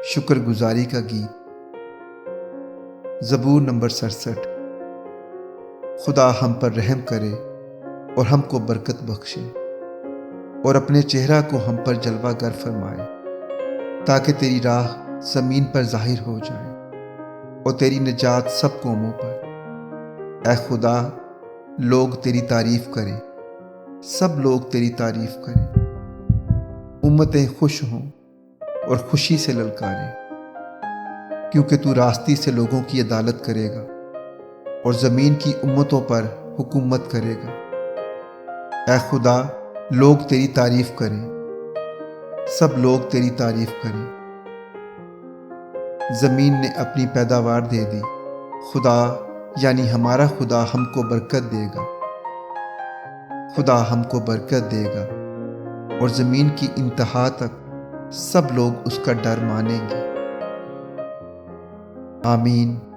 شکر گزاری کا گیت۔ زبور نمبر 67۔ خدا ہم پر رحم کرے اور ہم کو برکت بخشے، اور اپنے چہرہ کو ہم پر جلوہ گر فرمائے، تاکہ تیری راہ زمین پر ظاہر ہو جائے اور تیری نجات سب قوموں پر۔ اے خدا، لوگ تیری تعریف کریں، سب لوگ تیری تعریف کریں، امتیں خوش ہوں اور خوشی سے للکاریں، کیونکہ تو راستی سے لوگوں کی عدالت کرے گا اور زمین کی امتوں پر حکومت کرے گا۔ اے خدا، لوگ تیری تعریف کریں، سب لوگ تیری تعریف کریں۔ زمین نے اپنی پیداوار دے دی، خدا یعنی ہمارا خدا ہم کو برکت دے گا۔ خدا ہم کو برکت دے گا اور زمین کی انتہا تک سب لوگ اس کا ڈر مانیں گے۔ آمین۔